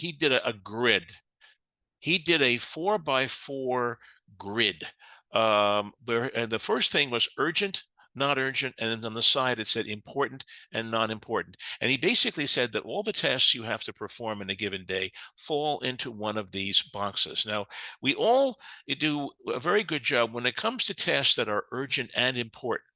he did a grid. He did a 4x4 grid. And the first thing was urgent, not urgent, and then on the side it said important and non-important. And he basically said that all the tasks you have to perform in a given day fall into one of these boxes. Now, we all do a very good job when it comes to tasks that are urgent and important,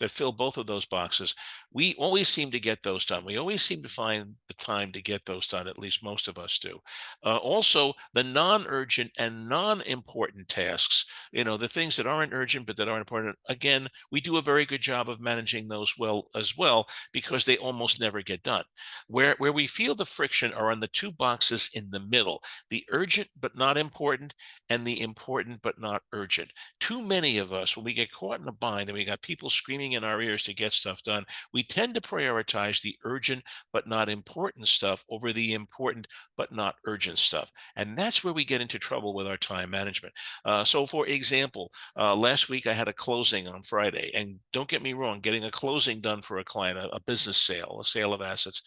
that fill both of those boxes. We always seem to get those done. We always seem to find the time to get those done, at least most of us do. Also, the non-urgent and non-important tasks, the things that aren't urgent but that are important, again, we do a very good job of managing those well as well, because they almost never get done. Where we feel the friction are on the two boxes in the middle, the urgent but not important and the important but not urgent. Too many of us, when we get caught in a bind and we got people screaming in our ears to get stuff done, we tend to prioritize the urgent but not important stuff over the important but not urgent stuff. And that's where we get into trouble with our time management. So for example, last week I had a closing on Friday, and don't get me wrong, getting a closing done for a client, a business sale, a sale of assets,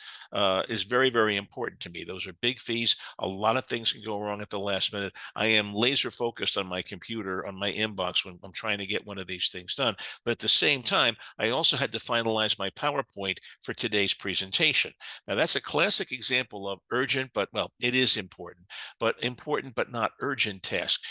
is very, very important to me. Those are big fees. A lot of things can go wrong at the last minute. I am laser focused on my computer, on my inbox when I'm trying to get one of these things done. But at the same time, I also had to finalize my PowerPoint for today's presentation. Now, that's a classic example of urgent, but well, it is important but not urgent task.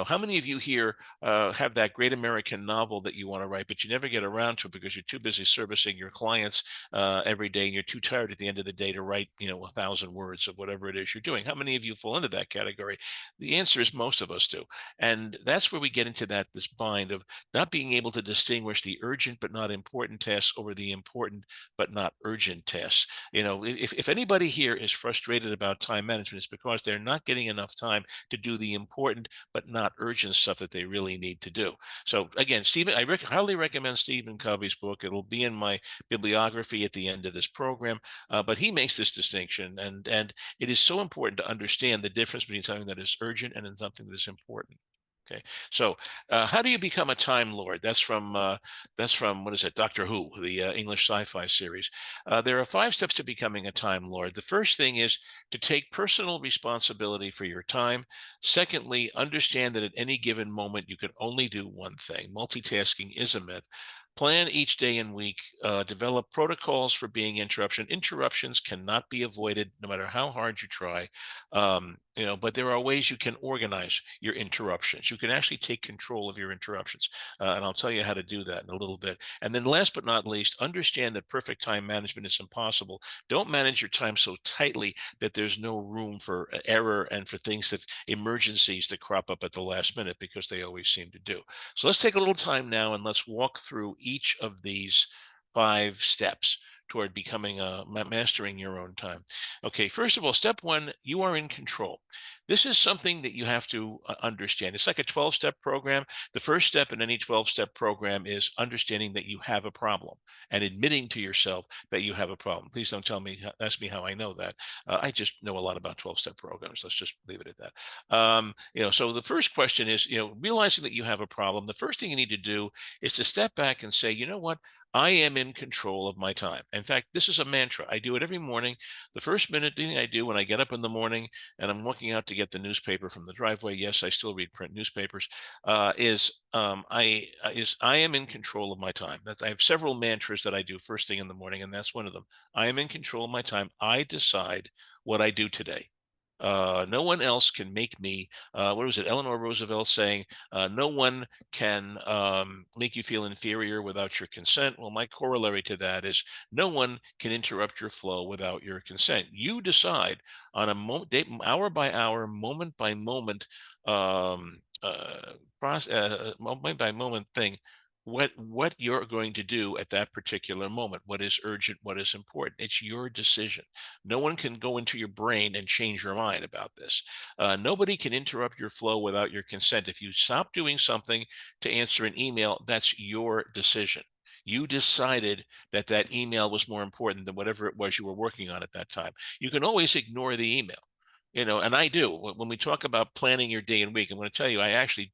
How many of you here have that great American novel that you want to write, but you never get around to it because you're too busy servicing your clients every day, and you're too tired at the end of the day to write, 1,000 words of whatever it is you're doing? How many of you fall into that category? The answer is most of us do. And that's where we get into this bind of not being able to distinguish the urgent but not important tasks over the important but not urgent tasks. If anybody here is frustrated about time management, it's because they're not getting enough time to do the important but not urgent stuff that they really need to do. So again, Stephen, I highly recommend Stephen Covey's book. It'll be in my bibliography at the end of this program. But he makes this distinction, and it is so important to understand the difference between something that is urgent and something that is important. Okay, so how do you become a time lord? That's from what is it, Doctor Who, the English sci-fi series. There are 5 steps to becoming a time lord. The first thing is to take personal responsibility for your time. Secondly, understand that at any given moment you can only do one thing. Multitasking is a myth. Plan each day and week. Develop protocols for being interruption. Interruptions cannot be avoided, no matter how hard you try. But there are ways you can organize your interruptions. You can actually take control of your interruptions. And I'll tell you how to do that in a little bit. And then last but not least, understand that perfect time management is impossible. Don't manage your time so tightly that there's no room for error and for emergencies that crop up at the last minute, because they always seem to do. So let's take a little time now and let's walk through each of these 5 steps toward becoming mastering your own time. Okay, first of all, step 1, you are in control. This is something that you have to understand. It's like a 12-step program. The first step in any 12-step program is understanding that you have a problem and admitting to yourself that you have a problem. Please don't ask me how I know that. I just know a lot about 12-step programs. Let's just leave it at that. So the first question is, realizing that you have a problem. The first thing you need to do is to step back and say, you know what? I am in control of my time. In fact, this is a mantra. I do it every morning. The first thing I do when I get up in the morning and I'm walking out to get the newspaper from the driveway, yes, I still read print newspapers, I am in control of my time. I have several mantras that I do first thing in the morning, and that's one of them. I am in control of my time. I decide what I do today. No one else can make me. What was it? Eleanor Roosevelt saying, no one can make you feel inferior without your consent. Well, my corollary to that is no one can interrupt your flow without your consent. You decide on a hour by hour, moment by moment, moment by moment thing, what you're going to do at that particular moment, what is urgent, what is important. It's your decision. No one can go into your brain and change your mind about this. Nobody can interrupt your flow without your consent. If you stop doing something to answer an email, that's your decision. You decided that email was more important than whatever it was you were working on at that time. You can always ignore the email, and I do. When we talk about planning your day and week, I'm going to tell you, I actually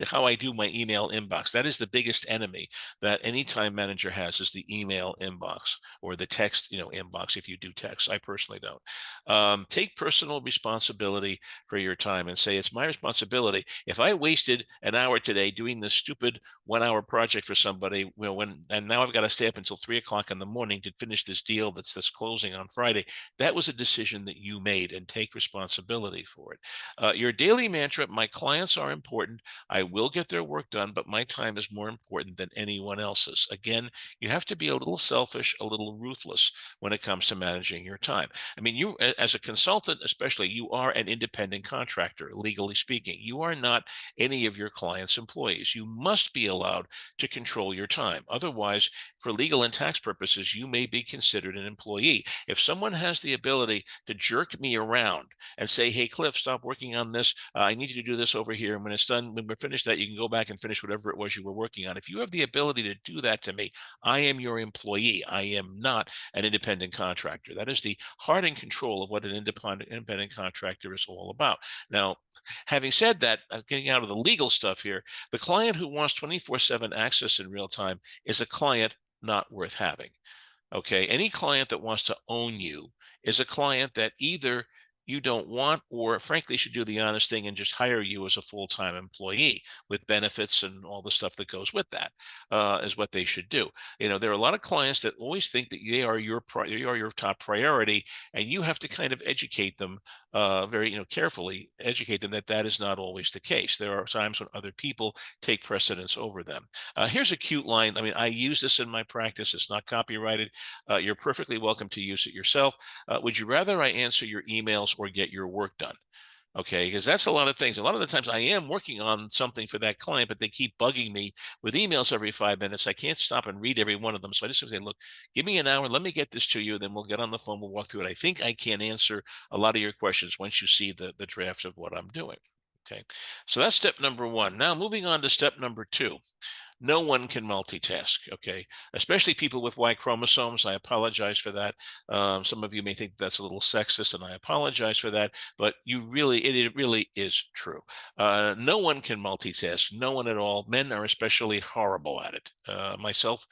how I do my email inbox. That is the biggest enemy that any time manager has, is the email inbox, or the text, inbox. If you do text, I personally don't. Take personal responsibility for your time and say, it's my responsibility. If I wasted an hour today doing this stupid 1 hour project for somebody, and now I've got to stay up until 3 o'clock in the morning to finish this deal that's closing on Friday, that was a decision that you made, and take responsibility for it. Your daily mantra: my clients are important. I will get their work done, but my time is more important than anyone else's. Again, you have to be a little selfish, a little ruthless when it comes to managing your time. I mean, you, as a consultant, especially, you are an independent contractor, legally speaking. You are not any of your clients' employees. You must be allowed to control your time. Otherwise, for legal and tax purposes, you may be considered an employee. If someone has the ability to jerk me around and say, hey, Cliff, stop working on this. I need you to do this over here. And when it's done, when we're finished that, you can go back and finish whatever it was you were working on. If you have the ability to do that to me, I am your employee. I am not an independent contractor. That is the heart and control of what an independent contractor is all about. Now, having said that, getting out of the legal stuff here, the client who wants 24/7 access in real time is a client not worth having. Okay. Any client that wants to own you is a client that either you don't want, or frankly should do the honest thing and just hire you as a full-time employee with benefits and all the stuff that goes with that, is what they should do. There are a lot of clients that always think that they are your top priority, and you have to kind of educate them, very, carefully educate them that that is not always the case. There are times when other people take precedence over them. Here's a cute line. I mean, I use this in my practice. It's not copyrighted. You're perfectly welcome to use it yourself. Would you rather I answer your emails or get your work done? Okay, because that's a lot of things. A lot of the times I am working on something for that client, but they keep bugging me with emails every 5 minutes. I can't stop and read every one of them. So I just say, look, give me an hour. Let me get this to you. Then we'll get on the phone. We'll walk through it. I think I can answer a lot of your questions once you see the draft of what I'm doing. Okay, so that's step number one. Now moving on to step number two. No one can multitask, okay? Especially people with Y chromosomes. I apologize for that. Some of you may think that's a little sexist, and I apologize for that, but it really is true. No one can multitask, no one at all. Men are especially horrible at it, myself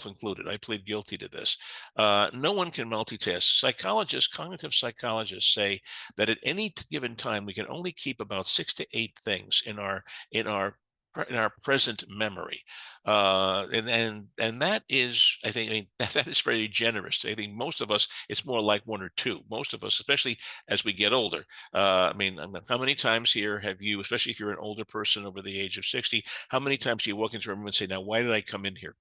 included. I plead guilty to this. No one can multitask. Cognitive psychologists say that at any given time, we can only keep about 6 to 8 things in our present memory, and that is, I mean, that is very generous. I think most of us, it's more like one or two. Most of us, especially as we get older. I mean, how many times here have you, especially if you're an older person over the age of 60, how many times do you walk into a room and say, "Now, why did I come in here?"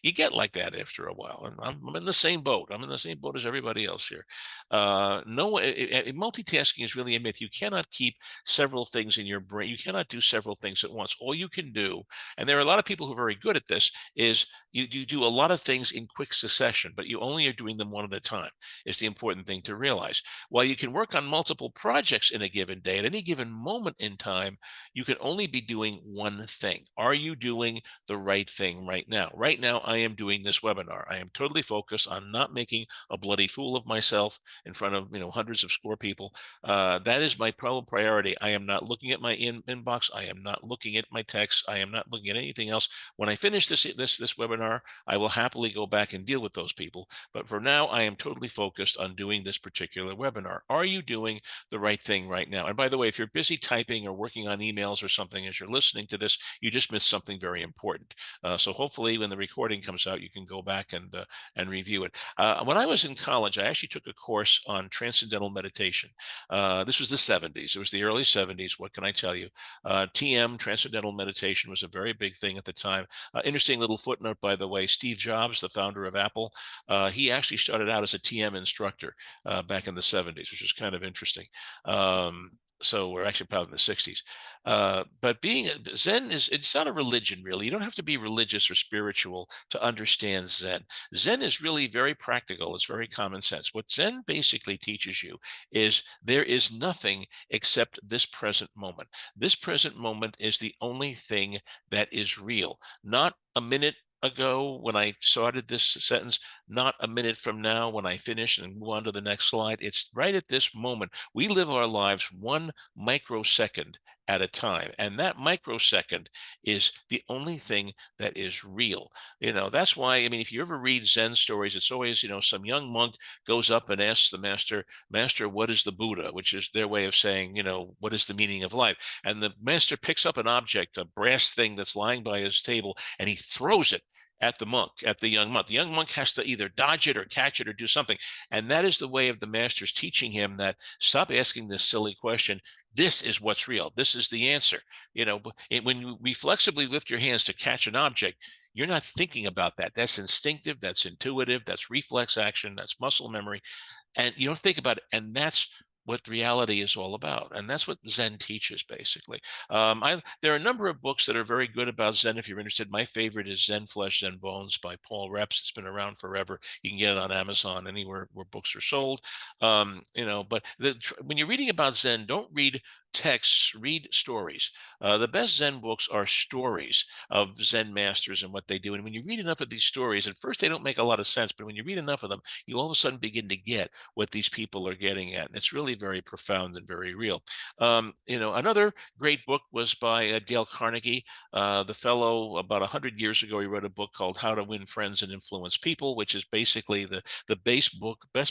You get like that after a while, and I'm in the same boat. I'm in the same boat as everybody else here. No, multitasking is really a myth. You cannot keep several things in your brain. You cannot do several things at once. All you can do, and there are a lot of people who are very good at this, is you do a lot of things in quick succession, but you only are doing them one at a time, is the important thing to realize. While you can work on multiple projects in a given day, at any given moment in time, you can only be doing one thing. Are you doing the right thing right now? Right now, I am doing this webinar. I am totally focused on not making a bloody fool of myself in front of hundreds of score people. That is my priority. I am not looking at my inbox. I am not looking at my text. I am not looking at anything else. When I finish this webinar, I will happily go back and deal with those people. But for now, I am totally focused on doing this particular webinar. Are you doing the right thing right now? And by the way, if you're busy typing or working on emails or something as you're listening to this, you just missed something very important. So hopefully when the recording comes out, you can go back and review it. When I was in college, I actually took a course on transcendental meditation. This was the 70s. It was the early 70s. What can I tell you? TM, transcendental meditation, was a very big thing at the time. Interesting little footnote, by the way, Steve Jobs, the founder of Apple, he actually started out as a TM instructor back in the 70s, which is kind of interesting. So we're actually probably in the 60s. But Zen it's not a religion, really. You don't have to be religious or spiritual to understand Zen. Zen is really very practical. It's very common sense. What Zen basically teaches you is there is nothing except this present moment. This present moment is the only thing that is real, not a minute ago when I started this sentence, not a minute from now when I finish and move on to the next slide. It's right at this moment. We live our lives one microsecond at a time. And that microsecond is the only thing that is real. That's why, I mean, if you ever read Zen stories, it's always, some young monk goes up and asks the master, Master, what is the Buddha? Which is their way of saying, what is the meaning of life? And the master picks up an object, a brass thing that's lying by his table, and he throws it at the monk, at the young monk. The young monk has to either dodge it or catch it or do something. And that is the way of the masters teaching him that stop asking this silly question. This is what's real. This is the answer. When you reflexively lift your hands to catch an object, you're not thinking about that. That's instinctive, that's intuitive, that's reflex action, that's muscle memory. And you don't think about it. And that's what reality is all about. And that's what Zen teaches, basically. There are a number of books that are very good about Zen if you're interested. My favorite is Zen Flesh, Zen Bones by Paul Reps. It's been around forever. You can get it on Amazon, anywhere where books are sold. But when you're reading about Zen, don't read texts, read stories. The best Zen books are stories of Zen masters and what they do. And when you read enough of these stories, at first they don't make a lot of sense, but when you read enough of them, you all of a sudden begin to get what these people are getting at. And it's really very profound and very real. Another great book was by Dale Carnegie. The fellow, about 100 years ago, he wrote a book called How to Win Friends and Influence People, which is basically the best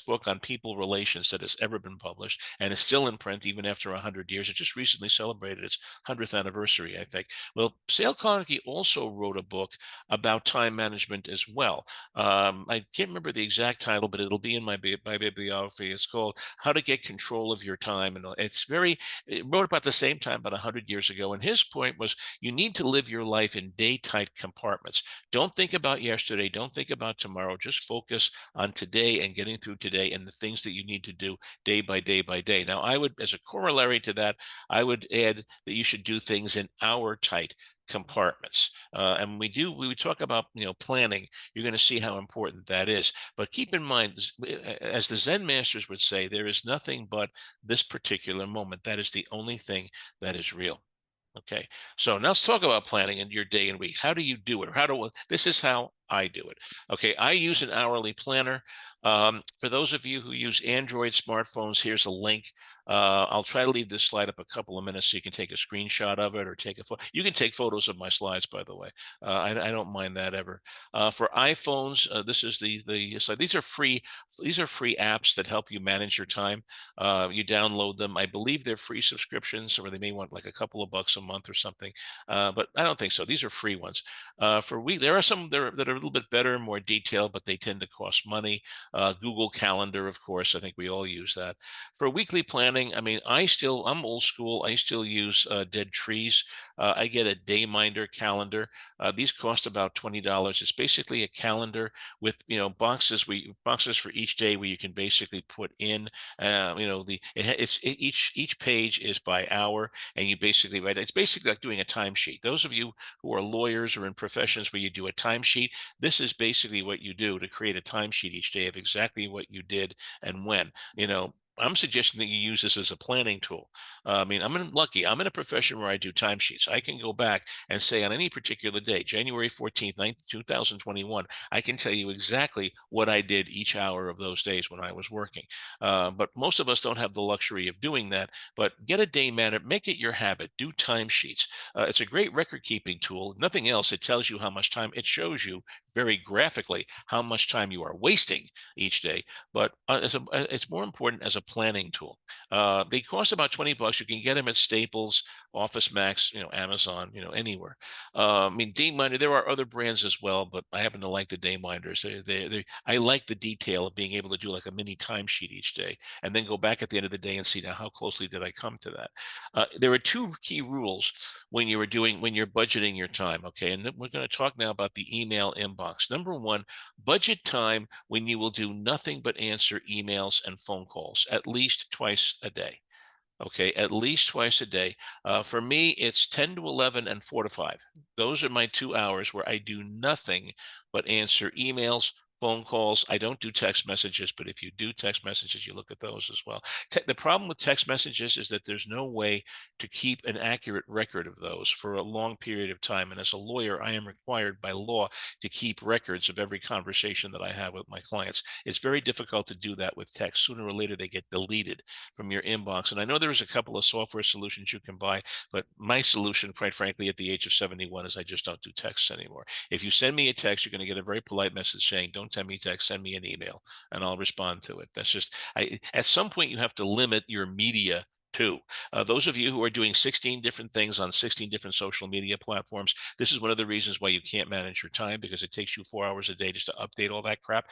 book on people relations that has ever been published, and is still in print even after 100 years. It just recently celebrated its 100th anniversary, I think. Well, Dale Carnegie also wrote a book about time management as well. I can't remember the exact title, but it'll be in my bibliography. It's called How to Get Control of Your Time. And it wrote about the same time, about 100 years ago. And his point was you need to live your life in day-tight compartments. Don't think about yesterday. Don't think about tomorrow. Just focus on today and getting through today and the things that you need to do day by day by day. Now, I would, as a corollary to that, I would add that you should do things in hour-tight compartments. And when we talk about planning, you're going to see how important that is. But keep in mind, as the Zen masters would say, there is nothing but this particular moment. That is the only thing that is real. Okay, so now let's talk about planning in your day and week. How do you do it? This is how I do it. Okay, I use an hourly planner. For those of you who use Android smartphones, here's a link. I'll try to leave this slide up a couple of minutes so you can take a screenshot of it or take a photo. You can take photos of my slides, by the way. I don't mind that ever. For iPhones, this is the slide. These are free apps that help you manage your time. You download them. I believe they're free subscriptions, or they may want like a couple of bucks a month or something. But I don't think so. These are free ones. There are some that are a little bit better, more detailed, but they tend to cost money. Google Calendar, of course, I think we all use that. For weekly planning, I mean, I'm old school. I still use Dead Trees. I get a Dayminder calendar. These cost about $20. It's basically a calendar with boxes for each day where you can basically put in each page is by hour, and you basically write. It's basically like doing a timesheet. Those of you who are lawyers or in professions where you do a timesheet, this is basically what you do to create a timesheet each day of exactly what you did and when. I'm suggesting that you use this as a planning tool. I mean, I'm in a profession where I do timesheets. I can go back and say on any particular day, January 14th, 2021, I can tell you exactly what I did each hour of those days when I was working. But most of us don't have the luxury of doing that. But get a day manner, make it your habit, do timesheets. It's a great record keeping tool. Nothing else. It tells you how much time, it shows you very graphically how much time you are wasting each day. But it's more important as a planning tool. They cost about $20. You can get them at Staples, Office Max, Amazon, anywhere. I mean, Dayminder, there are other brands as well, but I happen to like the Dayminders. I like the detail of being able to do like a mini timesheet each day and then go back at the end of the day and see now how closely did I come to that. There are two key rules when you're budgeting your time. Okay, and we're going to talk now about the email inbox. Number one, budget time when you will do nothing but answer emails and phone calls at least twice a day. Okay, at least twice a day. For me, it's 10 to 11 and 4 to 5. Those are my 2 hours where I do nothing but answer emails, phone calls. I don't do text messages, but if you do text messages, you look at those as well. The problem with text messages is that there's no way to keep an accurate record of those for a long period of time. And as a lawyer, I am required by law to keep records of every conversation that I have with my clients. It's very difficult to do that with text. Sooner or later, they get deleted from your inbox. And I know there's a couple of software solutions you can buy, but my solution, quite frankly, at the age of 71 is I just don't do texts anymore. If you send me a text, you're going to get a very polite message saying, don't send me text, send me an email, and I'll respond to it. That's just, at some point, you have to limit your media too. Those of you who are doing 16 different things on 16 different social media platforms, this is one of the reasons why you can't manage your time, because it takes you 4 hours a day just to update all that crap.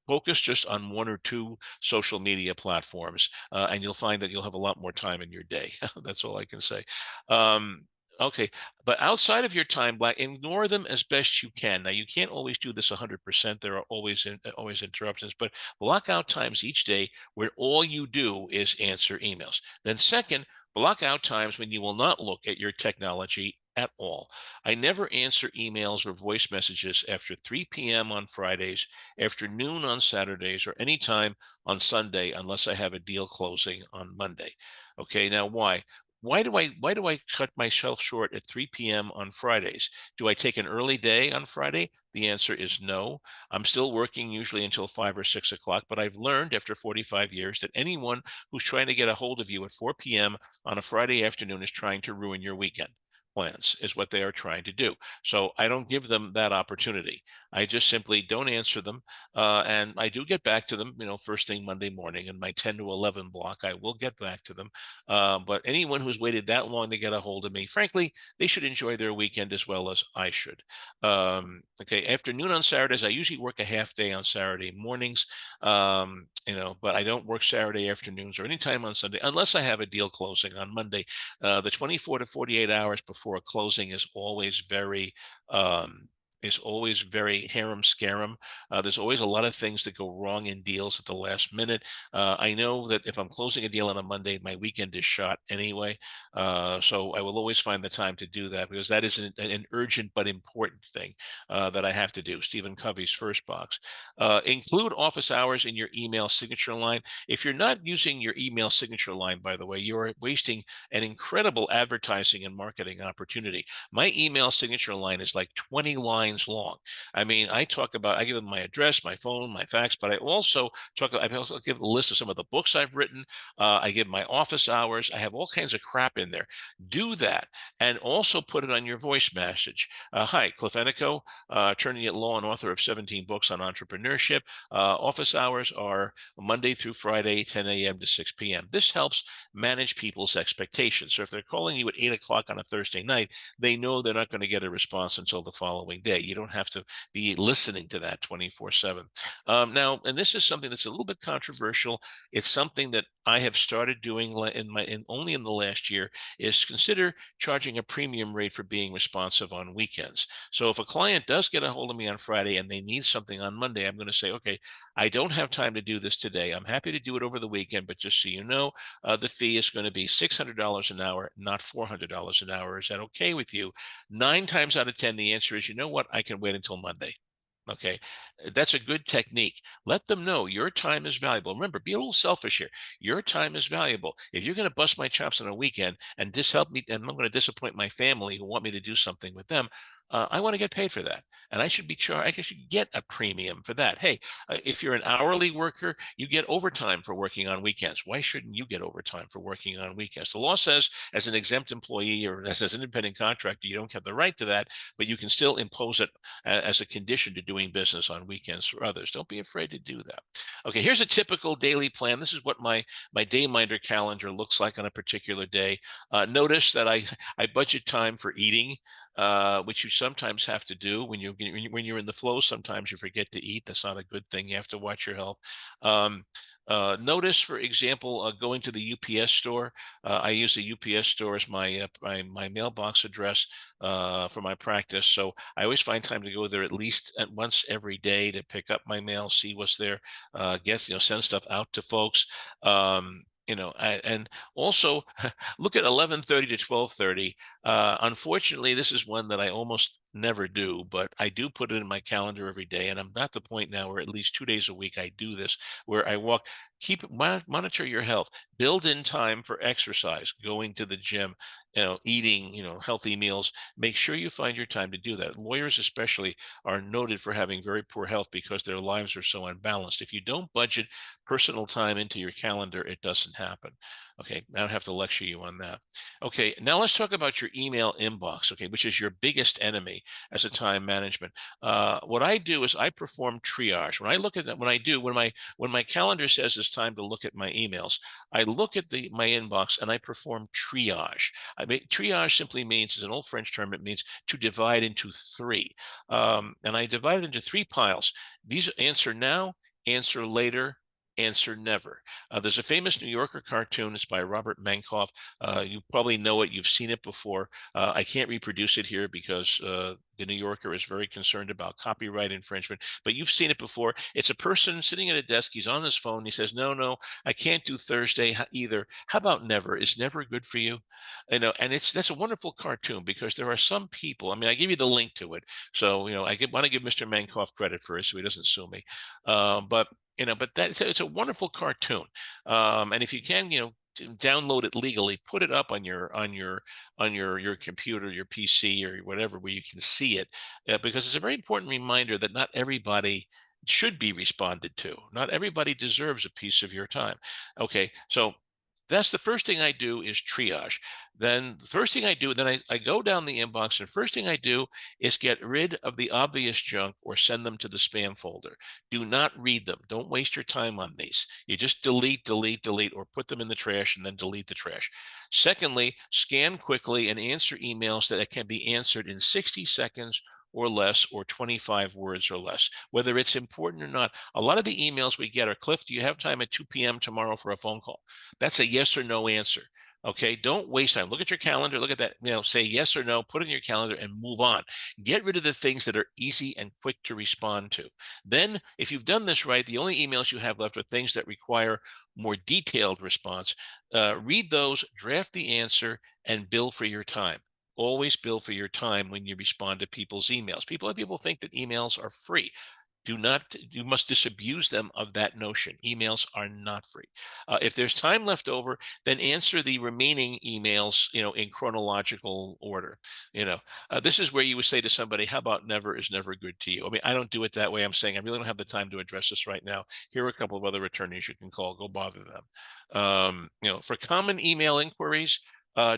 Focus just on 1 or 2 social media platforms, and you'll find that you'll have a lot more time in your day. That's all I can say. Okay, but outside of your time block, ignore them as best you can. Now, you can't always do this 100%. There are always interruptions, but block out times each day where all you do is answer emails. Then second, block out times when you will not look at your technology at all. I never answer emails or voice messages after 3 p.m. on Fridays, after noon on Saturdays, or any time on Sunday unless I have a deal closing on Monday. Okay, now why? Why do I cut myself short at 3 p.m. on Fridays? Do I take an early day on Friday? The answer is no. I'm still working usually until 5 or 6 o'clock, but I've learned after 45 years that anyone who's trying to get a hold of you at 4 p.m. on a Friday afternoon is trying to ruin your weekend plans, is what they are trying to do. So I don't give them that opportunity. I just simply don't answer them. And I do get back to them, first thing Monday morning in my 10 to 11 block. I will get back to them. But anyone who's waited that long to get a hold of me, frankly, they should enjoy their weekend as well as I should. Okay, afternoon on Saturdays, I usually work a half day on Saturday mornings, but I don't work Saturday afternoons or anytime on Sunday unless I have a deal closing on Monday. The 24 to 48 hours before a closing is always very harem scarum. There's always a lot of things that go wrong in deals at the last minute. I know that if I'm closing a deal on a Monday, my weekend is shot anyway. So I will always find the time to do that because that is an urgent but important thing that I have to do. Stephen Covey's first box. Include office hours in your email signature line. If you're not using your email signature line, by the way, you're wasting an incredible advertising and marketing opportunity. My email signature line is like 20 lines long. I mean, I give them my address, my phone, my fax, but I also give a list of some of the books I've written. I give my office hours. I have all kinds of crap in there. Do that and also put it on your voice message. Hi, Cliff Ennico, attorney at law and author of 17 books on entrepreneurship. Office hours are Monday through Friday, 10 a.m. to 6 p.m. This helps manage people's expectations. So if they're calling you at 8 o'clock on a Thursday night, they know they're not going to get a response until the following day. You don't have to be listening to that 24/7. Now, and this is something that's a little bit controversial. It's something that I have started doing only in the last year, is consider charging a premium rate for being responsive on weekends. So if a client does get a hold of me on Friday and they need something on Monday, I'm going to say, okay, I don't have time to do this today. I'm happy to do it over the weekend, but just so you know, the fee is going to be $600 an hour, not $400 an hour. Is that okay with you? 9 times out of 10, the answer is, you know what? I can wait until Monday. Okay, that's a good technique. Let them know your time is valuable. Remember, be a little selfish here. Your time is valuable. If you're going to bust my chops on a weekend and help me, and I'm going to disappoint my family who want me to do something with them, I want to get paid for that, and I should be charged. I should get a premium for that. Hey, if you're an hourly worker, you get overtime for working on weekends. Why shouldn't you get overtime for working on weekends? The law says, as an exempt employee or as an independent contractor, you don't have the right to that, but you can still impose it as a condition to doing business on weekends for others. Don't be afraid to do that. Okay, here's a typical daily plan. This is what my dayminder calendar looks like on a particular day. Notice that I budget time for eating, which you sometimes have to do when you're in the flow. Sometimes you forget to eat. That's not a good thing. You have to watch your health. Notice, for example, going to the UPS store. I use the UPS store as my mailbox address for my practice. So I always find time to go there at least once every day to pick up my mail, see what's there, send stuff out to folks. And also look at 11:30 to 12:30. Unfortunately, this is one that I almost never do, but I do put it in my calendar every day. And I'm at the point now where at least 2 days a week I do this, where I walk, monitor your health, build in time for exercise, going to the gym, eating, healthy meals. Make sure you find your time to do that. Lawyers especially are noted for having very poor health because their lives are so unbalanced. If you don't budget personal time into your calendar, it doesn't happen. Okay, I don't have to lecture you on that. Okay, now let's talk about your email inbox, okay, which is your biggest enemy as a time management. What I do is I perform triage. When I look at that, when my calendar says it's time to look at my emails, I look at my inbox and I perform triage. Triage simply means, is an old French term. It means to divide into three, and I divide it into three piles. These: answer now, answer later, answer never. There's a famous New Yorker cartoon. It's by Robert Mankoff. You probably know it. You've seen it before. I can't reproduce it here because the New Yorker is very concerned about copyright infringement, but you've seen it before. It's a person sitting at a desk. He's on his phone. He says, no, I can't do Thursday either. How about never? Is never good for you? And that's a wonderful cartoon because there are some people, I mean, I give you the link to it. So, I want to give Mr. Mankoff credit for it so he doesn't sue me. But it's a wonderful cartoon. And if you can, download it legally, put it up on your computer, your PC, or whatever, where you can see it, because it's a very important reminder that not everybody should be responded to. Not everybody deserves a piece of your time. Okay, so that's the first thing I do is triage. Then the first thing I do, then I go down the inbox, and first thing I do is get rid of the obvious junk or send them to the spam folder. Do not read them. Don't waste your time on these. You just delete, delete, delete, or put them in the trash and then delete the trash. Secondly, scan quickly and answer emails that can be answered in 60 seconds or less, or 25 words or less, whether it's important or not. A lot of the emails we get are, Cliff, do you have time at 2 p.m. tomorrow for a phone call? That's a yes or no answer. Okay, don't waste time. Look at your calendar, look at that, say yes or no, put it in your calendar and move on. Get rid of the things that are easy and quick to respond to. Then, if you've done this right, the only emails you have left are things that require more detailed response. Read those, draft the answer, and bill for your time. Always bill for your time when you respond to people's emails. People think that emails are free. You must disabuse them of that notion. Emails are not free. If there's time left over, then answer the remaining emails, in chronological order. This is where you would say to somebody, how about never is never good to you? I mean, I don't do it that way. I'm saying I really don't have the time to address this right now. Here are a couple of other attorneys you can call. Go bother them. For common email inquiries,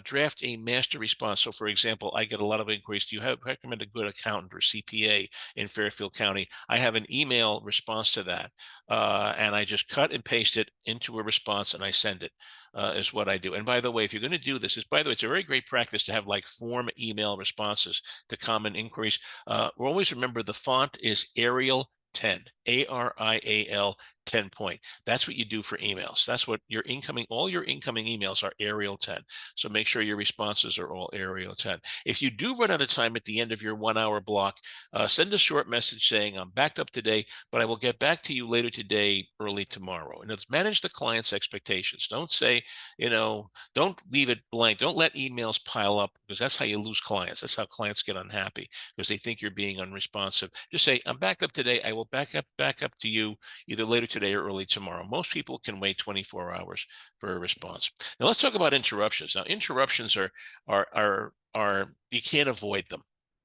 draft a master response. So, for example, I get a lot of inquiries. Do you recommend a good accountant or CPA in Fairfield County? I have an email response to that, and I just cut and paste it into a response and I send it. Is what I do. And by the way, if you're going to do this, it's a very great practice to have like form email responses to common inquiries. Always remember the font is Arial 10, ARIAL 10 point. That's what you do for emails. That's what all your incoming emails are Arial 10. So make sure your responses are all Arial 10. If you do run out of time at the end of your 1 hour block, send a short message saying, I'm backed up today, but I will get back to you later today, early tomorrow. And let's manage the client's expectations. Don't say, don't leave it blank. Don't let emails pile up, because that's how you lose clients. That's how clients get unhappy, because they think you're being unresponsive. Just say, I'm backed up today. I will back up to you either later today or early tomorrow. Most people can wait 24 hours for a response. Now let's talk about interruptions. Now, interruptions are you can't avoid them.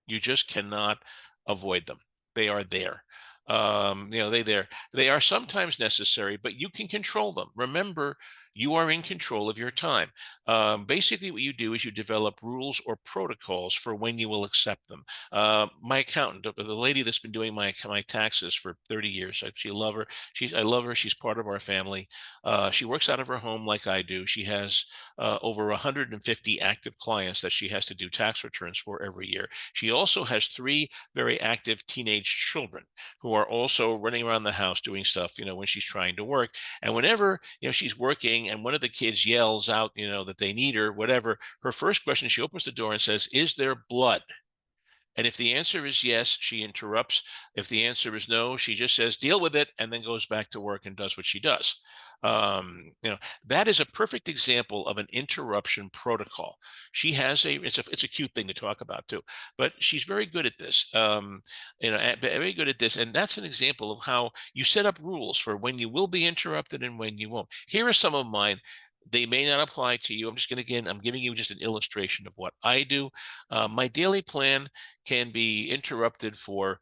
You just cannot avoid them. They are there. They are sometimes necessary, but you can control them. Remember, you are in control of your time. Basically, what you do is you develop rules or protocols for when you will accept them. My accountant, the lady that's been doing my taxes for 30 years, I love her. I love her. She's part of our family. She works out of her home like I do. She has over 150 active clients that she has to do tax returns for every year. She also has 3 very active teenage children who are also running around the house doing stuff, when she's trying to work. And whenever, she's working and one of the kids yells out, that they need her, whatever, her first question, she opens the door and says, is there blood? And if the answer is yes, she interrupts. If the answer is no, she just says, deal with it, and then goes back to work and does what she does. That is a perfect example of an interruption protocol. She has it's a cute thing to talk about too, but she's very good at this. Very good at this. And that's an example of how you set up rules for when you will be interrupted and when you won't. Here are some of mine. They may not apply to you. I'm giving you just an illustration of what I do. My daily plan can be interrupted for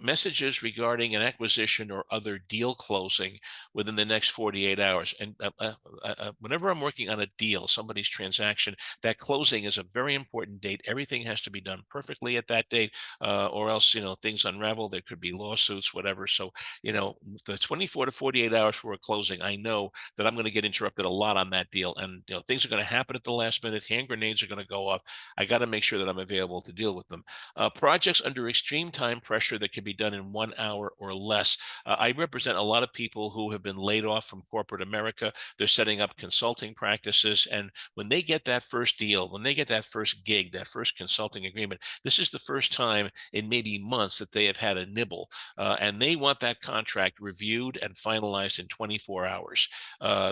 messages regarding an acquisition or other deal closing within the next 48 hours. And whenever I'm working on a deal, somebody's transaction, that closing is a very important date. Everything has to be done perfectly at that date, or else, things unravel. There could be lawsuits, whatever. So, the 24 to 48 hours for a closing, I know that I'm going to get interrupted a lot on that deal. And, things are going to happen at the last minute. Hand grenades are going to go off. I got to make sure that I'm available to deal with them. Projects under extreme time pressure that can be done in 1 hour or less. I represent a lot of people who have been laid off from corporate America. They're setting up consulting practices. And when they get that first deal, when they get that first gig, that first consulting agreement, this is the first time in maybe months that they have had a nibble. And they want that contract reviewed and finalized in 24 hours.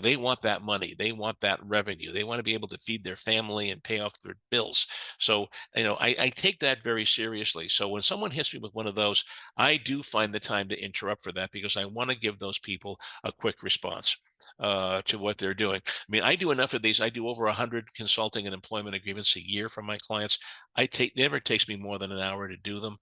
They want that money. They want that revenue. They want to be able to feed their family and pay off their bills. So, I take that very seriously. So when someone hits me with one of those, I do find the time to interrupt for that because I want to give those people a quick response to what they're doing. I mean, I do enough of these. I do over 100 consulting and employment agreements a year for my clients. Never takes me more than an hour to do them.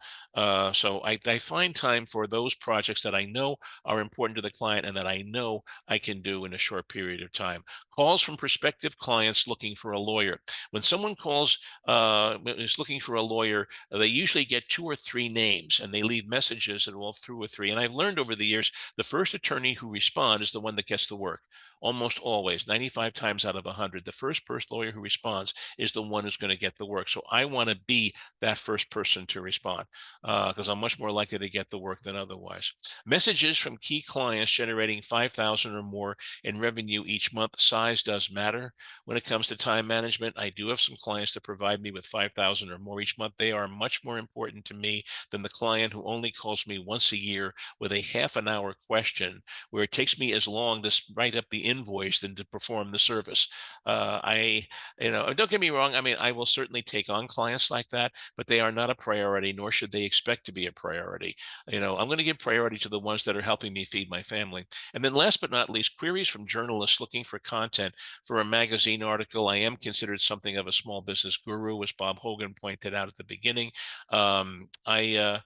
So I find time for those projects that I know are important to the client and that I know I can do in a short period of time. Calls from prospective clients looking for a lawyer. When someone calls is looking for a lawyer, they usually get 2 or 3 names and they leave messages at all 2 or 3. And I've learned over the years, the first attorney who responds is the one that gets the work. Almost always, 95 times out of 100, the first lawyer who responds is the one who's going to get the work. So I want to be that first person to respond because I'm much more likely to get the work than otherwise. Messages from key clients generating 5,000 or more in revenue each month. Size does matter when it comes to time management. I do have some clients that provide me with 5,000 or more each month. They are much more important to me than the client who only calls me once a year with a half an hour question where it takes me as long to write up the invoice than to perform the service. Don't get me wrong. I mean, I will certainly take on clients like that, but they are not a priority, nor should they expect to be a priority. I'm going to give priority to the ones that are helping me feed my family. And then last but not least, queries from journalists looking for content for a magazine article. I am considered something of a small business guru, as Bob Hogan pointed out at the beginning. I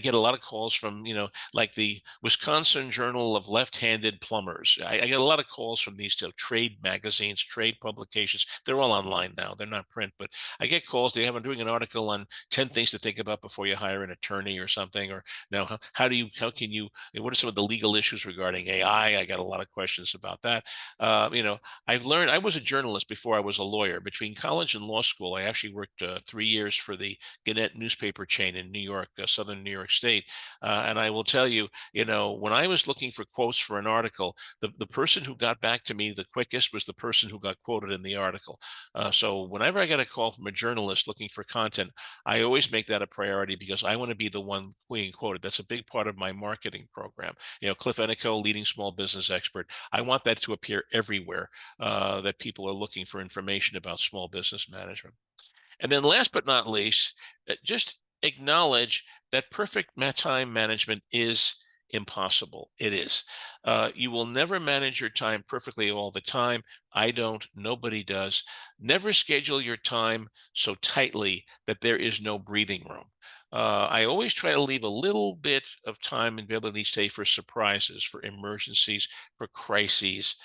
get a lot of calls from, like the Wisconsin Journal of Left-Handed Plumbers. I get a lot of calls from these trade magazines, trade publications. They're all online now. They're not print, but I get calls. They have I'm doing an article on 10 things to think about before you hire an attorney or something. Or now, how can you, what are some of the legal issues regarding AI? I got a lot of questions about that. I've learned, I was a journalist before I was a lawyer. Between college and law school, I actually worked 3 years for the Gannett newspaper chain in New York, southern New York State. And I will tell you, when I was looking for quotes for an article, the person who got back to me the quickest was the person who got quoted in the article. So whenever I get a call from a journalist looking for content, I always make that a priority because I want to be the one being quoted. That's a big part of my marketing program. Cliff Ennico, leading small business expert. I want that to appear everywhere that people are looking for information about small business management. And then last but not least, just acknowledge that perfect time management is impossible. It is. You will never manage your time perfectly all the time. I don't. Nobody does. Never schedule your time so tightly that there is no breathing room. I always try to leave a little bit of time and ability, say, for surprises, for emergencies, for crises.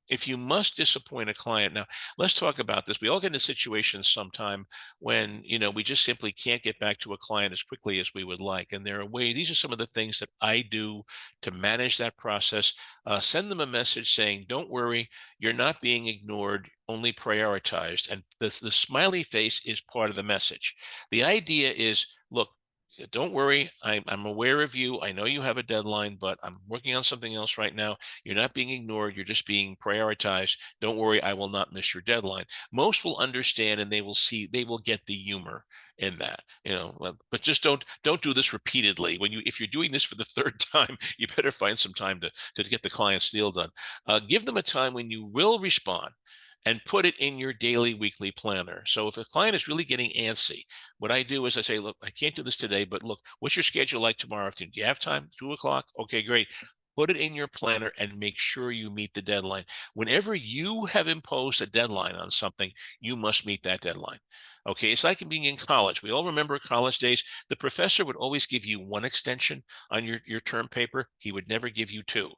If you must disappoint a client, now let's talk about this. We all get into situations sometime when we just simply can't get back to a client as quickly as we would like, and there are ways. These are some of the things that I do to manage that process. Send them a message saying, "Don't worry, you're not being ignored, only prioritized." And the smiley face is part of the message. The idea is, look, Don't worry. I'm aware of you. I know you have a deadline, but I'm working on something else right now. You're not being ignored. You're just being prioritized. Don't worry. I will not miss your deadline. Most will understand and they will see, they will get the humor in that, but just don't do this repeatedly. If you're doing this for the third time, you better find some time to get the client's deal done. Give them a time when you will respond and put it in your daily, weekly planner. So if a client is really getting antsy, what I do is I say, look, I can't do this today, but look, what's your schedule like tomorrow afternoon? Do you have time? 2 o'clock? Okay, great. Put it in your planner and make sure you meet the deadline. Whenever you have imposed a deadline on something, you must meet that deadline. Okay, it's like being in college. We all remember college days. The professor would always give you one extension on your term paper. He would never give you two.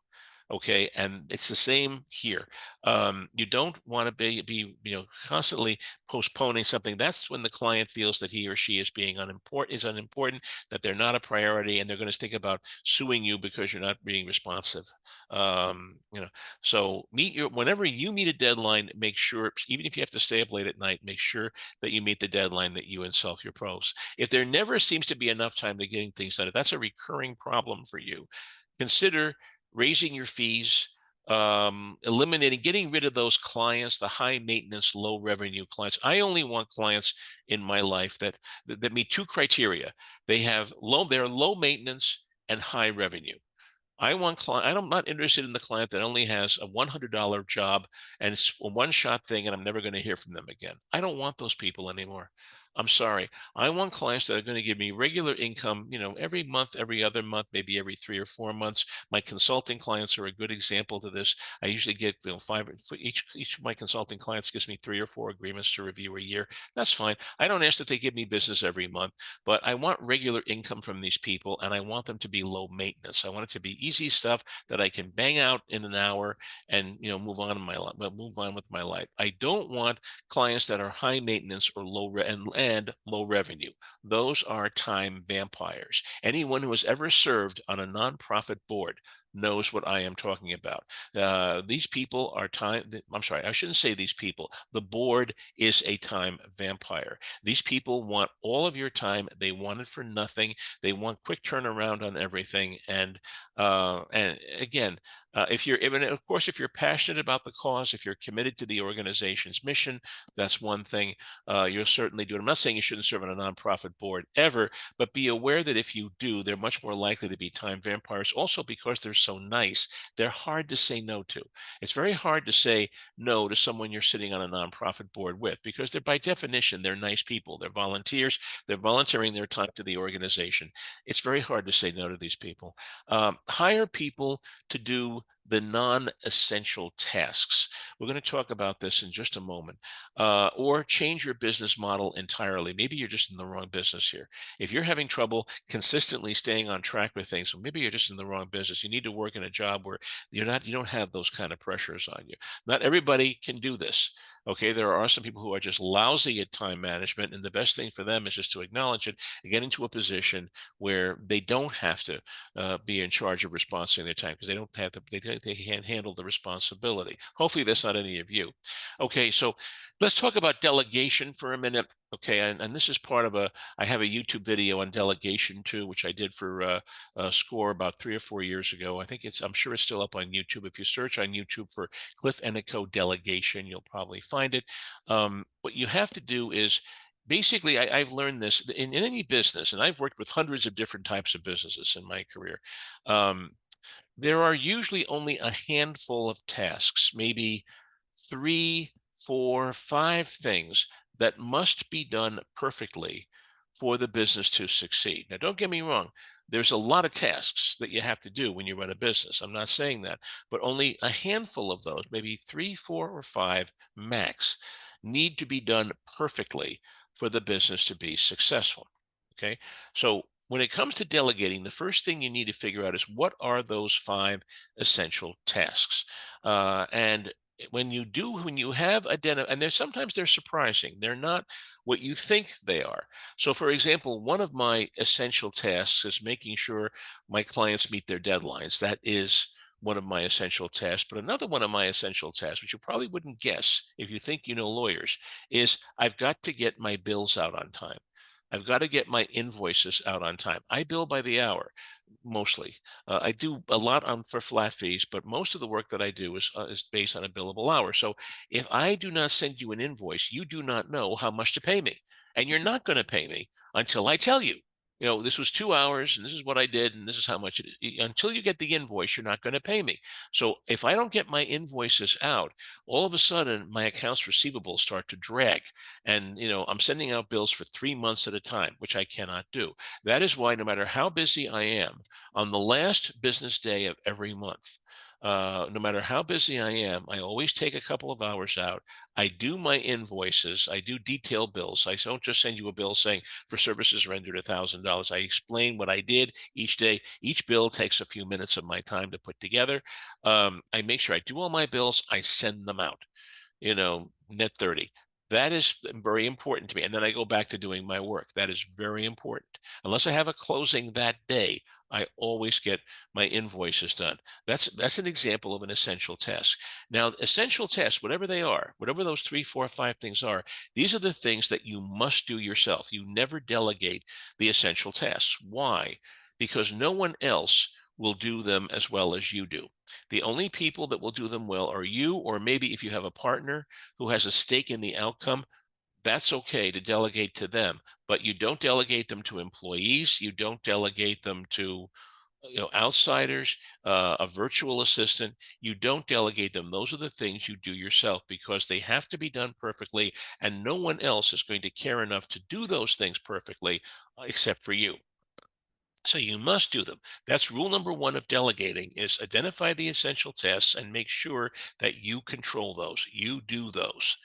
Okay, and it's the same here. You don't want to be constantly postponing something. That's when the client feels that he or she is being unimportant, that they're not a priority, and they're going to think about suing you because you're not being responsive. So whenever you meet a deadline, make sure, even if you have to stay up late at night, make sure that you meet the deadline that you and self-impose. If there never seems to be enough time to getting things done, if that's a recurring problem for you, consider raising your fees, getting rid of those clients, the high maintenance, low revenue clients. I only want clients in my life that meet two criteria. They're low maintenance and high revenue. I'm not interested in the client that only has a $100 job and it's a one-shot thing and I'm never going to hear from them again. I don't want those people anymore. I'm sorry. I want clients that are going to give me regular income, every month, every other month, maybe every 3 or 4 months. My consulting clients are a good example to this. I usually get, five for each of my consulting clients gives me 3 or 4 agreements to review a year. That's fine. I don't ask that they give me business every month, but I want regular income from these people and I want them to be low maintenance. I want it to be easy stuff that I can bang out in an hour and move on with my life. I don't want clients that are high maintenance or and low revenue. Those are time vampires. Anyone who has ever served on a nonprofit board knows what I am talking about. These people are time. I'm sorry, I shouldn't say these people. The board is a time vampire. These people want all of your time. They want it for nothing. They want quick turnaround on everything. And again, of course, if you're passionate about the cause, if you're committed to the organization's mission, that's one thing. You'll certainly do it. I'm not saying you shouldn't serve on a nonprofit board ever, but be aware that if you do, they're much more likely to be time vampires. Also, because they're so nice, they're hard to say no to. It's very hard to say no to someone you're sitting on a nonprofit board with because by definition, they're nice people. They're volunteers. They're volunteering their time to the organization. It's very hard to say no to these people. Hire people to do the non-essential tasks. We're going to talk about this in just a moment. Or change your business model entirely. Maybe you're just in the wrong business here. If you're having trouble consistently staying on track with things, well, maybe you're just in the wrong business. You need to work in a job where you don't have those kind of pressures on you. Not everybody can do this. Okay, there are some people who are just lousy at time management, and the best thing for them is just to acknowledge it and get into a position where they don't have to be in charge of responsing their time because they can't handle the responsibility. Hopefully, that's not any of you. Okay, so let's talk about delegation for a minute. Okay, and this is part of I have a YouTube video on delegation too, which I did for SCORE about 3 or 4 years ago. I'm sure it's still up on YouTube. If you search on YouTube for Cliff Ennico delegation, you'll probably find it. What you have to do is basically, I've learned this in any business, and I've worked with hundreds of different types of businesses in my career. Um, there are usually only a handful of tasks, maybe 3, 4, 5 things that must be done perfectly for the business to succeed. Now, don't get me wrong. There's a lot of tasks that you have to do when you run a business. I'm not saying that, but only a handful of those, maybe 3, 4, or 5 max, need to be done perfectly for the business to be successful. Okay. So when it comes to delegating, the first thing you need to figure out is what are those 5 essential tasks? And when you have identified, and sometimes they're surprising. They're not what you think they are. So, for example, one of my essential tasks is making sure my clients meet their deadlines. That is one of my essential tasks. But another one of my essential tasks, which you probably wouldn't guess if you think you know lawyers, is I've got to get my bills out on time. I've got to get my invoices out on time. I bill by the hour mostly. I do a lot on for flat fees, but most of the work that I do is based on a billable hour. So if I do not send you an invoice, you do not know how much to pay me, and you're not going to pay me until I tell you. You know, this was 2 hours, and this is what I did, and this is how much it is. Until you get the invoice, you're not going to pay me. So if I don't get my invoices out, all of a sudden my accounts receivable start to drag, and I'm sending out bills for 3 months at a time, which I cannot do. That is why no matter how busy I am, on the last business day of every month, no matter how busy I am, I always take a couple of hours out. I do my invoices. I do detailed bills. I don't just send you a bill saying for services rendered $1,000. I explain what I did each day. Each bill takes a few minutes of my time to put together. I make sure I do all my bills. I send them out, net 30. That is very important to me. And then I go back to doing my work. That is very important. Unless I have a closing that day, I always get my invoices done. That's an example of an essential task. Now, essential tasks, whatever they are, whatever those 3, 4, 5 things are, these are the things that you must do yourself. You never delegate the essential tasks. Why? Because no one else will do them as well as you do. The only people that will do them well are you, or maybe if you have a partner who has a stake in the outcome, that's okay to delegate to them. But you don't delegate them to employees. You don't delegate them to outsiders, a virtual assistant. You don't delegate them. Those are the things you do yourself because they have to be done perfectly, and no one else is going to care enough to do those things perfectly except for you. So you must do them. That's rule number one of delegating is identify the essential tasks and make sure that you control those. You do those.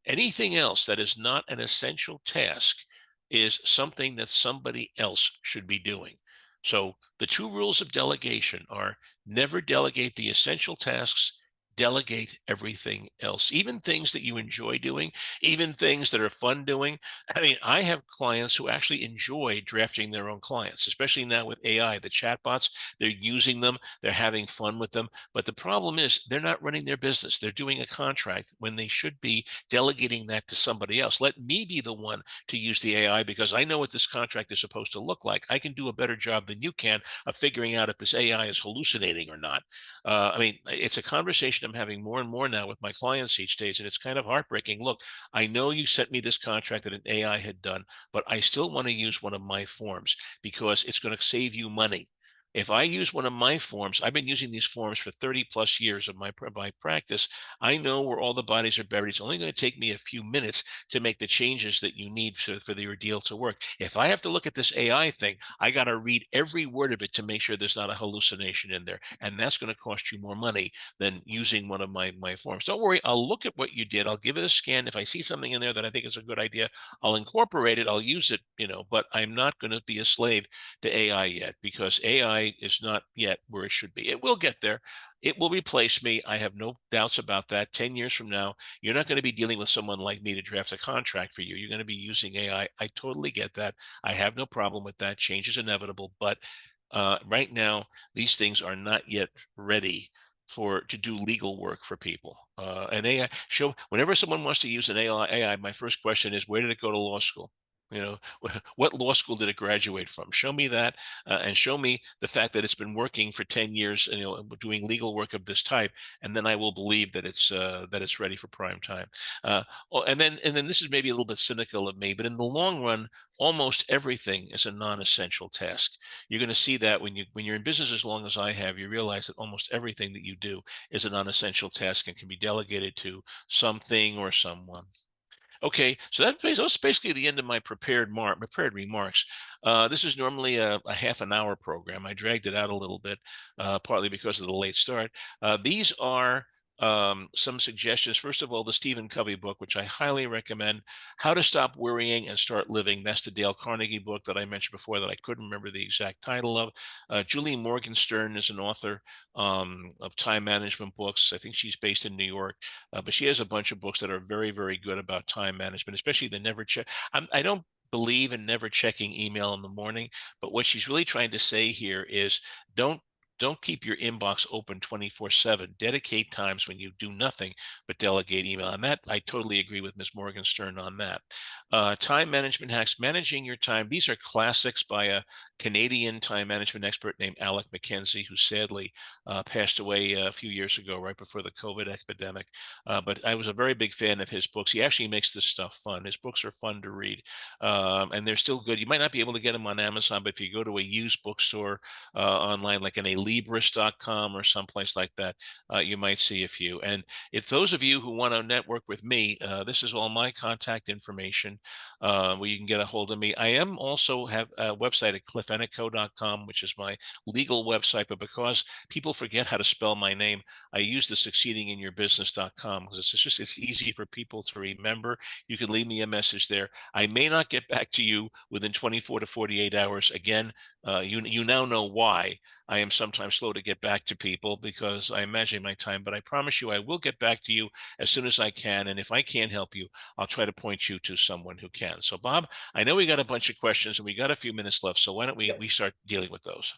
Anything else that is not an essential task is something that somebody else should be doing. So the two rules of delegation are never delegate the essential tasks, delegate everything else, even things that you enjoy doing, even things that are fun doing. I mean, I have clients who actually enjoy drafting their own clients, especially now with AI, the chatbots, they're using them, they're having fun with them. But the problem is they're not running their business. They're doing a contract when they should be delegating that to somebody else. Let me be the one to use the AI because I know what this contract is supposed to look like. I can do a better job than you can of figuring out if this AI is hallucinating or not. I mean, it's a conversation I'm having more and more now with my clients each day, and it's kind of heartbreaking. Look, I know you sent me this contract that an AI had done, but I still want to use one of my forms because it's going to save you money. If I use one of my forms, I've been using these forms for 30 plus years of my practice. I know where all the bodies are buried. It's only going to take me a few minutes to make the changes that you need for your deal to work. If I have to look at this AI thing, I got to read every word of it to make sure there's not a hallucination in there. And that's going to cost you more money than using one of my forms. Don't worry, I'll look at what you did. I'll give it a scan. If I see something in there that I think is a good idea, I'll incorporate it. I'll use it, but I'm not going to be a slave to AI yet because AI is not yet where it should be. It will get there. It will replace me. I have no doubts about that. 10 years from now, you're not going to be dealing with someone like me to draft a contract for you. You're going to be using AI. I totally get that. I have no problem with that. Change is inevitable. But right now, these things are not yet ready to do legal work for people. And AI whenever someone wants to use an AI, my first question is, where did it go to law school? What law school did it graduate from? Show me that, and show me the fact that it's been working for 10 years, doing legal work of this type, and then I will believe that it's ready for prime time. And then this is maybe a little bit cynical of me, but in the long run, almost everything is a non-essential task. You're going to see that when you're in business as long as I have, you realize that almost everything that you do is a non-essential task and can be delegated to something or someone. Okay, so that's basically the end of my prepared remarks. This is normally a half an hour program. I dragged it out a little bit, partly because of the late start. These are some suggestions. First of all, the Stephen Covey book, which I highly recommend, How to Stop Worrying and Start Living. That's the Dale Carnegie book that I mentioned before that I couldn't remember the exact title of. Julie Morgenstern is an author of time management books. I think she's based in New York. But she has a bunch of books that are very, very good about time management, especially the never check. I don't believe in never checking email in the morning, but what she's really trying to say here is don't don't keep your inbox open 24/7. Dedicate times when you do nothing but delegate email. And that I totally agree with Ms. Morgenstern on that. Time management hacks, managing your time. These are classics by a Canadian time management expert named Alec McKenzie, who sadly passed away a few years ago, right before the COVID epidemic. But I was a very big fan of his books. He actually makes this stuff fun. His books are fun to read, and they're still good. You might not be able to get them on Amazon, but if you go to a used bookstore online, like in a Libris.com or someplace like that, you might see a few. And if those of you who want to network with me, this is all my contact information where you can get a hold of me. I am also have a website at cliffennico.com, which is my legal website, but because people forget how to spell my name, I use the succeedinginyourbusiness.com because it's easy for people to remember. You can leave me a message there. I may not get back to you within 24 to 48 hours. Again, you now know why I am sometimes slow to get back to people, because I imagine my time, but I promise you I will get back to you as soon as I can. And if I can't help you, I'll try to point you to someone who can. So Bob, I know we got a bunch of questions and we got a few minutes left. So why don't we start dealing with those?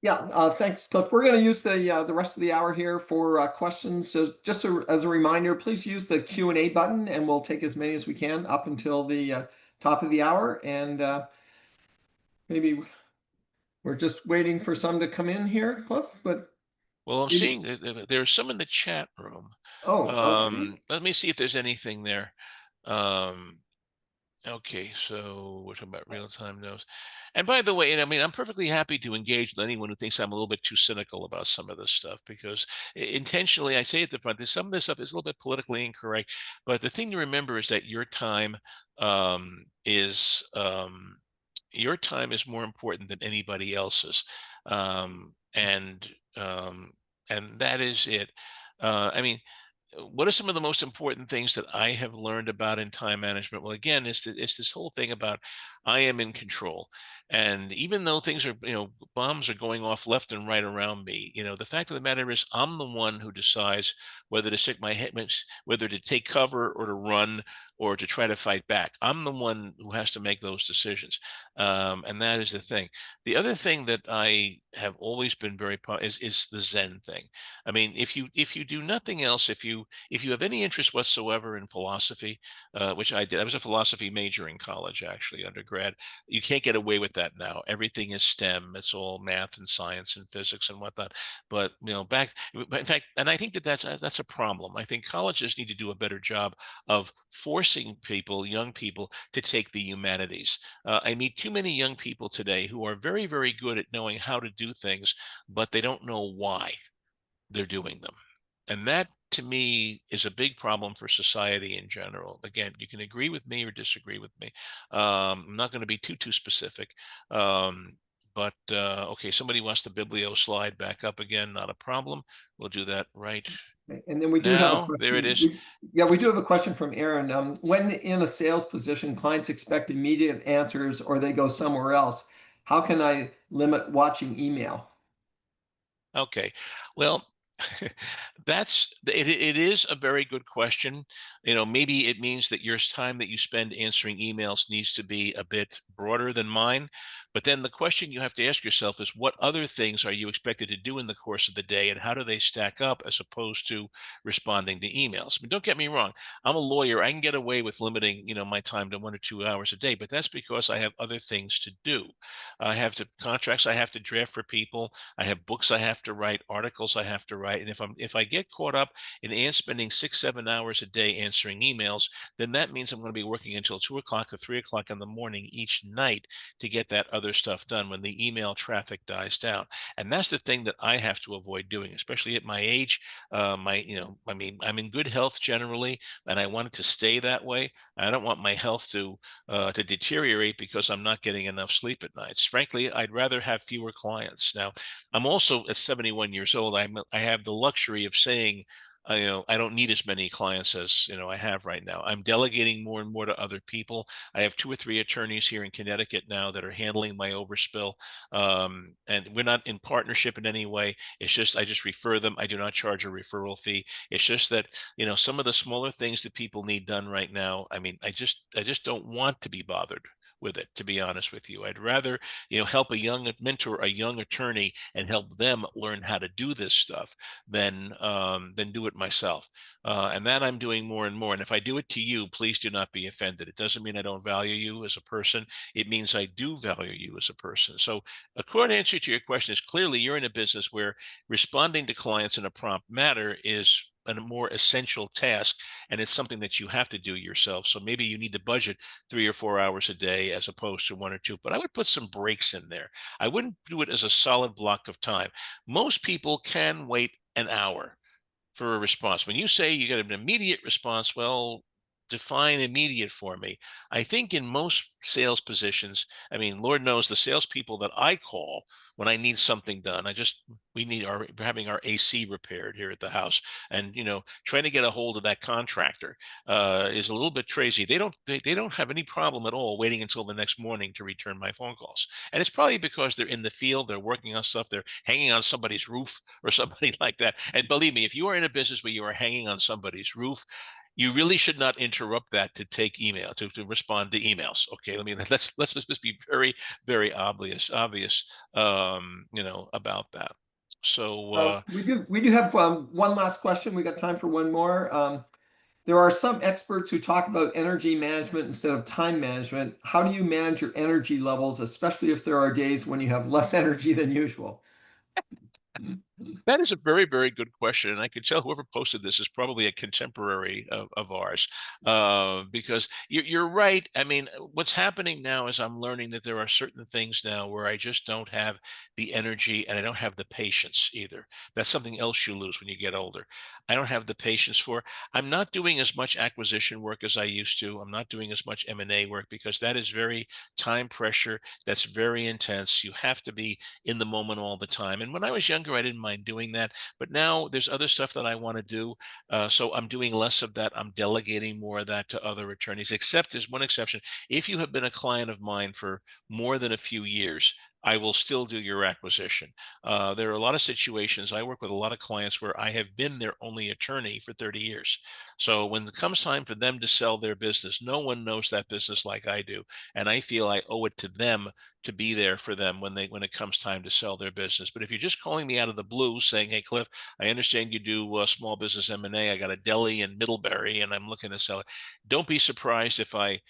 Yeah, thanks, Cliff. We're going to use the rest of the hour here for questions. So just as a reminder, please use the Q&A button, and we'll take as many as we can up until the top of the hour. And maybe we're just waiting for some to come in here, Cliff. But Well, I'm maybe. seeing that there's some in the chat room. Oh, okay. Let me see if there's anything there. Um, Okay, so we're talking about real-time notes. And by the way, and I mean, I'm perfectly happy to engage with anyone who thinks I'm a little bit too cynical about some of this stuff, because intentionally, I say at the front, that some of this stuff is a little bit politically incorrect. But the thing to remember is that um, is um, your time is more important than anybody else's, and that is it. I mean, what are some of the most important things that I have learned about in time management? Well, again, it's this whole thing about I am in control. And even though things are, bombs are going off left and right around me, the fact of the matter is I'm the one who decides whether to stick my head, whether to take cover or to run or to try to fight back. I'm the one who has to make those decisions. And that is the thing. The other thing that I have always been very is the Zen thing. I mean, if you do nothing else, if you have any interest whatsoever in philosophy, which I did, I was a philosophy major in college, actually, undergrad. You can't get away with that now. Everything is STEM. It's all math and science and physics and whatnot. But but in fact, and I think that's a problem. I think colleges need to do a better job of forcing people, young people, to take the humanities. I meet too many young people today who are very, very good at knowing how to do things, but they don't know why they're doing them. And that to me is a big problem for society in general. Again, you can agree with me or disagree with me. I'm not going to be too specific. But okay, somebody wants the Biblio slide back up again. Not a problem. We'll do that right And then we do have a now. There it question. is. Yeah, we do have a question from Aaron. When in a sales position, clients expect immediate answers or they go somewhere else. How can I limit watching email? Okay. Well, it is a very good question. Maybe it means that your time that you spend answering emails needs to be a bit broader than mine. But then the question you have to ask yourself is, what other things are you expected to do in the course of the day, and how do they stack up as opposed to responding to emails? I mean, don't get me wrong. I'm a lawyer. I can get away with limiting, my time to 1 or 2 hours a day, but that's because I have other things to do. I have contracts I have to draft for people. I have books I have to write, articles I have to write. And if I get caught up in spending 6, 7 hours a day answering emails, then that means I'm going to be working until 2 o'clock or 3 o'clock in the morning each night to get that other stuff done when the email traffic dies down. And that's the thing that I have to avoid doing, especially at my age. I mean, I'm in good health generally, and I want it to stay that way. I don't want my health to deteriorate because I'm not getting enough sleep at nights. Frankly, I'd rather have fewer clients. Now, I'm also at 71 years old. I have the luxury of saying, I don't need as many clients as I have right now. I'm delegating more and more to other people. I have 2 or 3 attorneys here in Connecticut now that are handling my overspill, and we're not in partnership in any way. It's just I just refer them. I do not charge a referral fee. It's just that some of the smaller things that people need done right now. I mean, I just don't want to be bothered with it, to be honest with you. I'd rather, help mentor a young attorney and help them learn how to do this stuff than do it myself. And that I'm doing more and more. And if I do it to you, please do not be offended. It doesn't mean I don't value you as a person. It means I do value you as a person. So a short answer to your question is clearly you're in a business where responding to clients in a prompt manner is a more essential task, and it's something that you have to do yourself. So maybe you need to budget 3 or 4 hours a day as opposed to 1 or 2. But I would put some breaks in there. I wouldn't do it as a solid block of time. Most people can wait an hour for a response. When you say you get an immediate response, well, define immediate for me. I think in most sales positions, I mean, Lord knows the salespeople that I call when I need something done. We're having our AC repaired here at the house, and trying to get a hold of that contractor is a little bit crazy. They don't have any problem at all waiting until the next morning to return my phone calls, and it's probably because they're in the field, they're working on stuff, they're hanging on somebody's roof or something like that. And believe me, if you are in a business where you are hanging on somebody's roof, you really should not interrupt that to take email to respond to emails. Okay, let's just be very, very obvious about that. So We do have one last question. We got time for one more. There are some experts who talk about energy management instead of time management. How do you manage your energy levels, especially if there are days when you have less energy than usual? that is a very, very good question, and I could tell whoever posted this is probably a contemporary of ours, because you're right. I mean, what's happening now is I'm learning that there are certain things now where I just don't have the energy and I don't have the patience either. That's something else you lose when you get older. I don't have the patience for. I'm not doing as much acquisition work as I used to. I'm not doing as much M&A work because that is very time pressure. That's very intense. You have to be in the moment all the time. And when I was younger, I didn't mind doing that. But now there's other stuff that I want to do. So I'm doing less of that. I'm delegating more of that to other attorneys, except there's one exception. If you have been a client of mine for more than a few years, I will still do your acquisition. There are a lot of situations. I work with a lot of clients where I have been their only attorney for 30 years. So when it comes time for them to sell their business, no one knows that business like I do. And I feel I owe it to them to be there for them when it comes time to sell their business. But if you're just calling me out of the blue saying, "Hey, Cliff, I understand you do small business M&A. I got a deli in Middlebury, and I'm looking to sell it," don't be surprised if I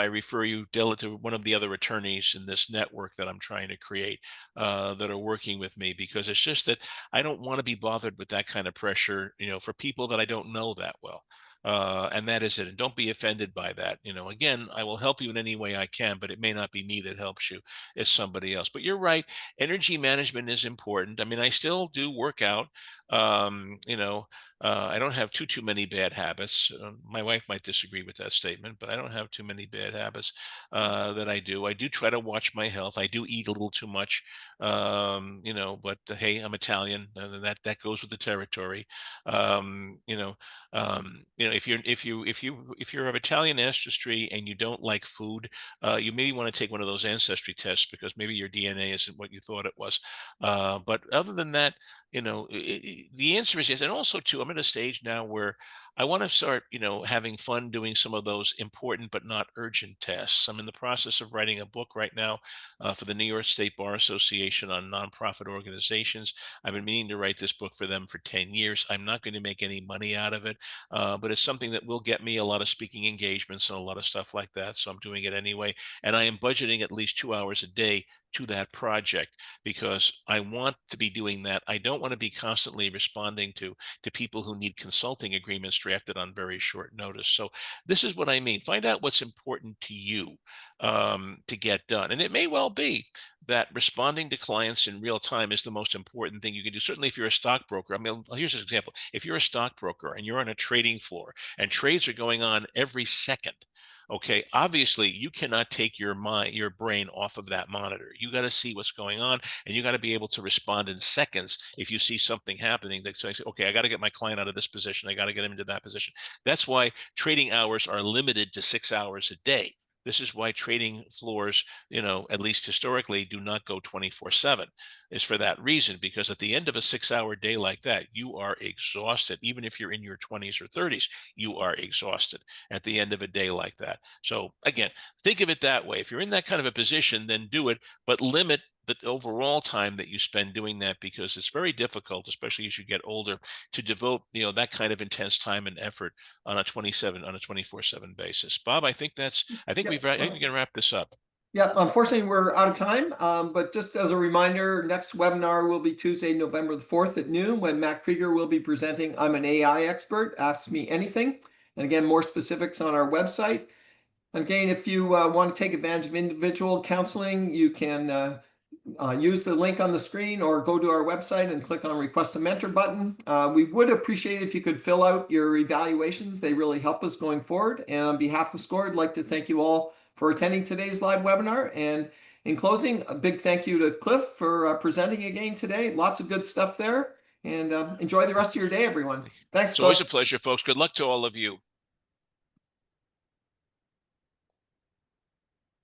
refer you to one of the other attorneys in this network that I'm trying to create that are working with me, because it's just that I don't want to be bothered with that kind of pressure, for people that I don't know that well. And that is it. And don't be offended by that. Again, I will help you in any way I can, but it may not be me that helps you. It's somebody else. But you're right. Energy management is important. I mean, I still do work out. Um, you know, I don't have too many bad habits. My wife might disagree with that statement, but I don't have too many bad habits that I do. I do try to watch my health. I do eat a little too much, but hey, I'm Italian, and that goes with the territory. Um, you know, if you're of Italian ancestry and you don't like food, you maybe want to take one of those ancestry tests because maybe your DNA isn't what you thought it was. But other than that, the answer is yes. And also, too, I'm at a stage now where I want to start, having fun doing some of those important but not urgent tasks. I'm in the process of writing a book right now for the New York State Bar Association on nonprofit organizations. I've been meaning to write this book for them for 10 years. I'm not going to make any money out of it, but it's something that will get me a lot of speaking engagements and a lot of stuff like that. So I'm doing it anyway. And I am budgeting at least 2 hours a day to that project because I want to be doing that. I don't want to be constantly responding to people who need consulting agreements drafted on very short notice. So this is what I mean. Find out what's important to you to get done. And it may well be that responding to clients in real time is the most important thing you can do. Certainly, if you're a stockbroker, I mean, here's an example. If you're a stockbroker and you're on a trading floor and trades are going on every second, okay, obviously you cannot take your brain off of that monitor. You got to see what's going on, and you got to be able to respond in seconds if you see something happening that says, okay, I got to get my client out of this position. I got to get him into that position. That's why trading hours are limited to 6 hours a day. This is why trading floors, at least historically, do not go 24/7. Is for that reason, because at the end of a 6-hour day like that, you are exhausted. Even if you're in your 20s or 30s, you are exhausted at the end of a day like that. So again, think of it that way. If you're in that kind of a position, then do it, but limit the overall time that you spend doing that, because it's very difficult, especially as you get older, to devote that kind of intense time and effort on a 24/7 basis. Bob, I think we Yep. can wrap this up. Yeah, unfortunately, we're out of time. But just as a reminder, next webinar will be Tuesday, November the 4th at noon, when Matt Krieger will be presenting I'm an AI expert, Ask Me Anything. And again, more specifics on our website. And again, if you want to take advantage of individual counseling, you can use the link on the screen or go to our website and click on Request a Mentor button. We would appreciate if you could fill out your evaluations. They really help us going forward. And on behalf of SCORE, I'd like to thank you all for attending today's live webinar. And in closing, a big thank you to Cliff for presenting again today. Lots of good stuff there. And enjoy the rest of your day, everyone. Thanks, It's always Cliff. a pleasure, folks. Good luck to all of you.